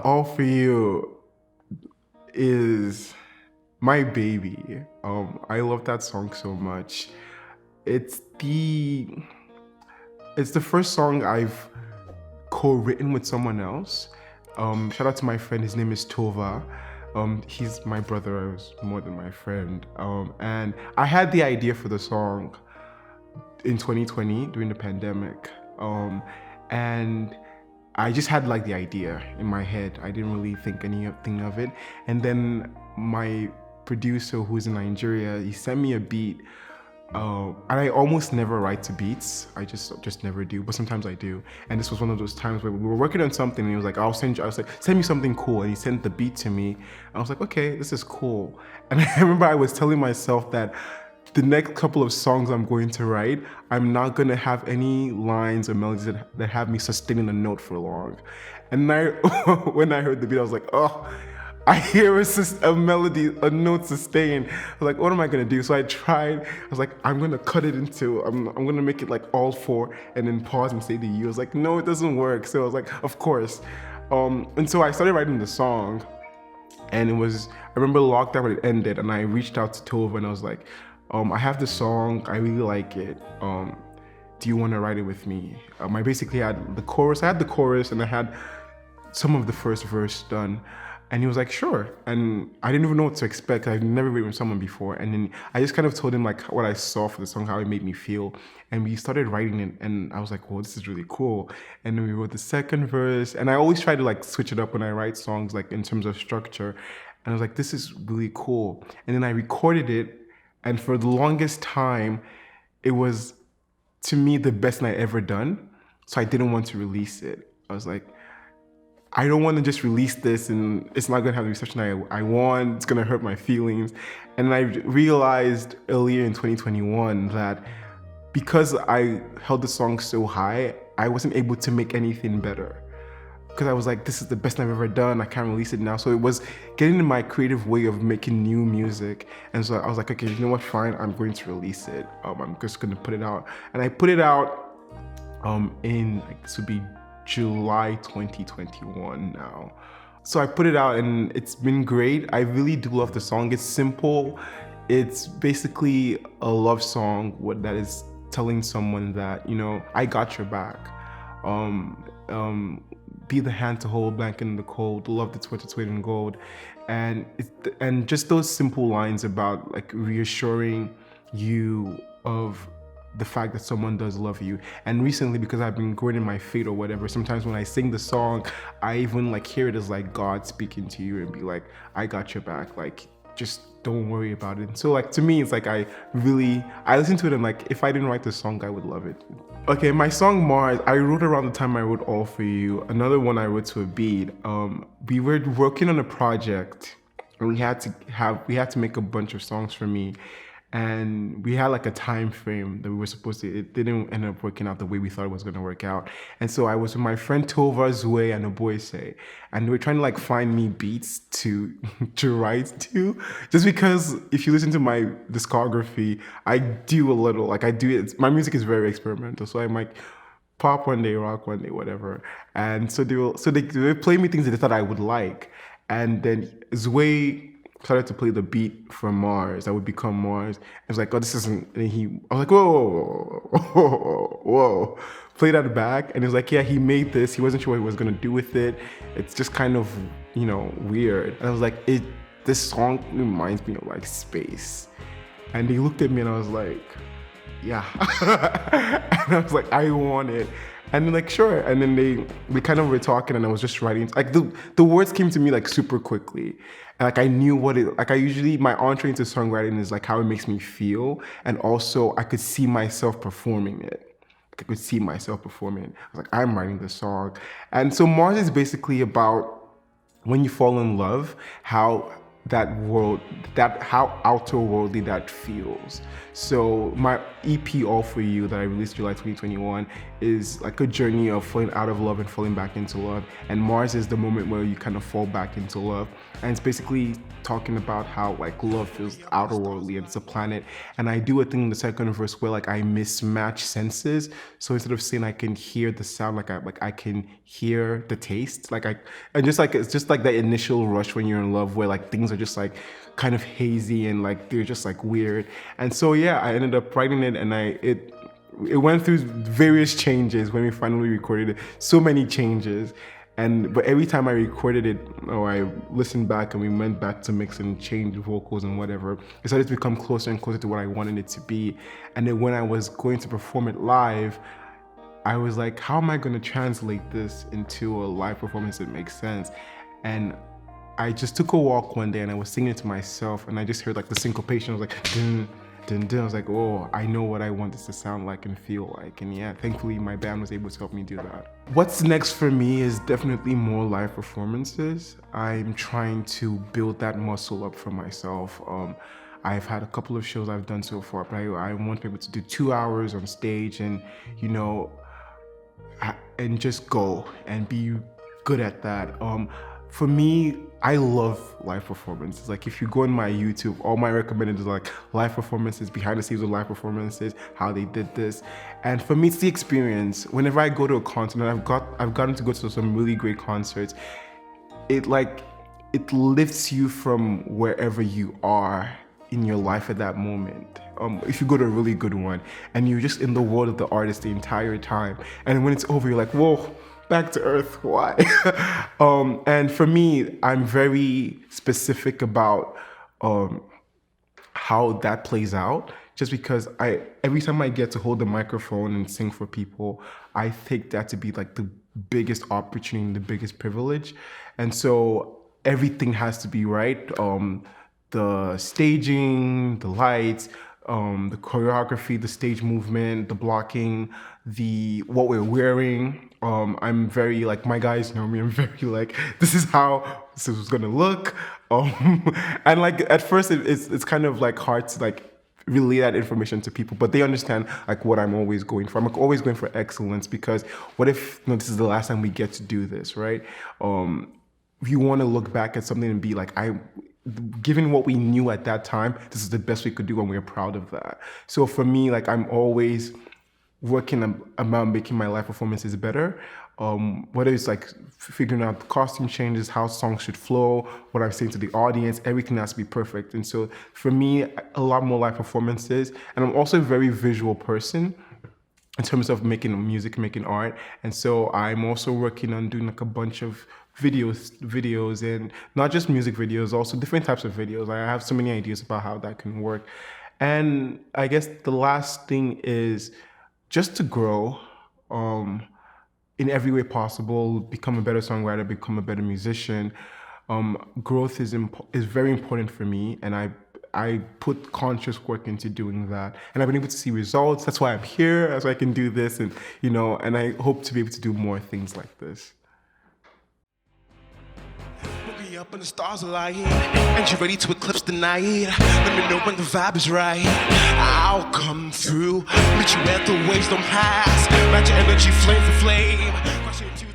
All for You is my baby. I love that song so much. It's the it's the first song I've co-written with someone else. Shout out to my friend. His name is Tova. He's my brother. I was more than my friend. And I had the idea for the song in 2020 during the pandemic. And I just had like the idea in my head. I didn't really think anything of it. And then my producer, who's in Nigeria, he sent me a beat. And I almost never write to beats. I just never do. But sometimes I do. And this was one of those times where we were working on something, and he was like, I was like, send me something cool. And he sent the beat to me. And I was like, okay, this is cool. And I remember I was telling myself that the next couple of songs I'm going to write, I'm not going to have any lines or melodies that have me sustaining a note for long. And when I heard the beat, I was like, oh, I hear a melody, a note sustained. I was like, what am I going to do? So I tried. I was like, I'm going to cut it into, I'm going to make it like all four and then pause and say the U. I was like, no, it doesn't work. So I was like, of course. And so I started writing the song. And I remember lockdown when it ended, and I reached out to Tova and I was like, I have this song, I really like it. Do you want to write it with me? I basically had the chorus. I had the chorus and I had some of the first verse done. And he was like, sure. And I didn't even know what to expect. I've never written with someone before. And then I just kind of told him like what I saw for the song, how it made me feel. And we started writing it, and I was like, well, this is really cool. And then we wrote the second verse. And I always try to like switch it up when I write songs, like in terms of structure. And I was like, this is really cool. And then I recorded it. And for the longest time, it was, to me, the best I ever done. So I didn't want to release it. I was like, I don't want to just release this and it's not going to have the reception I want. It's going to hurt my feelings. And I realized earlier in 2021 that because I held the song so high, I wasn't able to make anything better. Because I was like, this is the best I've ever done. I can't release it now. So it was getting in my creative way of making new music. And so I was like, okay, you know what? Fine, I'm going to release it. I'm just going to put it out. And I put it out in, like, this would be July 2021 now. So I put it out and it's been great. I really do love the song. It's simple. It's basically a love song that is telling someone that, you know, I got your back. Be the hand to hold, blanket in the cold, love that's worth its weight in gold. And just those simple lines about like reassuring you of the fact that someone does love you. And recently, because I've been growing in my faith or whatever, sometimes when I sing the song, I even like hear it as like God speaking to you and be like, I got your back, like just don't worry about it. And so like to me, it's like I listen to it and like if I didn't write the song, I would love it. Okay, my song Mars, I wrote around the time I wrote All For You. Another one I wrote to a beat. We were working on a project and we had to make a bunch of songs for me. And we had like a time frame that we were supposed to, it didn't end up working out the way we thought it was going to work out. And so I was with my friend Tova, Zue, and Oboise, and they were trying to like find me beats to write to, just because if you listen to my discography, I do a little, like I do it, my music is very experimental. So I'm like, pop one day, rock one day, whatever. And so they would play me things that they thought I would like. And then Zue started to play the beat from Mars that would become Mars. I was like, oh, this isn't, and I was like, whoa. Play that back. And he was like, yeah, he made this. He wasn't sure what he was going to do with it. It's just kind of, you know, weird. And I was like, this song reminds me of like space. And he looked at me and I was like, yeah. And I was like, I want it. And then like, sure. And then we kind of were talking and I was just writing. Like the words came to me like super quickly. And like I knew my entree into songwriting is like how it makes me feel. And also I could see myself performing it. I was like, I'm writing this song. And so Mars is basically about when you fall in love, how outer worldly that feels. So my EP All For You that I released July 2021 is like a journey of falling out of love and falling back into love, and Mars is the moment where you kind of fall back into love. And it's basically talking about how like love feels outerworldly and it's a planet. And I do a thing in the second verse where like I mismatch senses. So instead of saying I can hear the sound, I can hear the taste. And just like it's just like that initial rush when you're in love where like things are just like kind of hazy and like they're just like weird. And so yeah, I ended up writing it, and it went through various changes when we finally recorded it. So many changes. But every time I recorded it, or I listened back and we went back to mix and change vocals and whatever, it started to become closer and closer to what I wanted it to be. And then when I was going to perform it live, I was like, how am I going to translate this into a live performance that makes sense? And I just took a walk one day and I was singing it to myself, and I just heard like the syncopation. I was like, dun, dun, dun. I was like, oh, I know what I want this to sound like and feel like. And yeah, thankfully my band was able to help me do that. What's next for me is definitely more live performances. I'm trying to build that muscle up for myself. I've had a couple of shows I've done so far, but I want to be able to do 2 hours on stage and, and just go and be good at that. For me, I love live performances. Like if you go on my YouTube, all my recommended is like live performances, behind the scenes of live performances, how they did this. And for me, it's the experience. Whenever I go to a concert, and I've gotten to go to some really great concerts, it lifts you from wherever you are in your life at that moment. If you go to a really good one and you're just in the world of the artist the entire time, and when it's over, you're like, whoa, back to earth, why? And for me, I'm very specific about how that plays out, just because every time I get to hold the microphone and sing for people, I take that to be like the biggest opportunity and the biggest privilege. And so everything has to be right. The staging, the lights, the choreography, the stage movement, the blocking, what we're wearing. I'm very like, my guys know me, I'm very like, this is how this is gonna look. And like at first it's kind of like hard to like relay that information to people, but they understand like what I'm always going for. I'm like always going for excellence, because what if this is the last time we get to do this, right? You want to look back at something and be like, given what we knew at that time, this is the best we could do, and we're proud of that. So for me, like I'm always working about making my live performances better. Whether it's like figuring out the costume changes, how songs should flow, what I'm saying to the audience, everything has to be perfect. And so for me, a lot more live performances. And I'm also a very visual person in terms of making music, making art. And so I'm also working on doing like a bunch of videos, and not just music videos, also different types of videos. I have so many ideas about how that can work. And I guess the last thing is just to grow in every way possible, become a better songwriter, become a better musician. Growth is very important for me, and I put conscious work into doing that, and I've been able to see results. That's why I'm here, that's why I can do this, and and I hope to be able to do more things like this. Up and the stars are lying, and you're ready to eclipse the night. Let me know when the vibe is right. I'll come through, meet you at the waves don't pass. Match your energy flame for flame.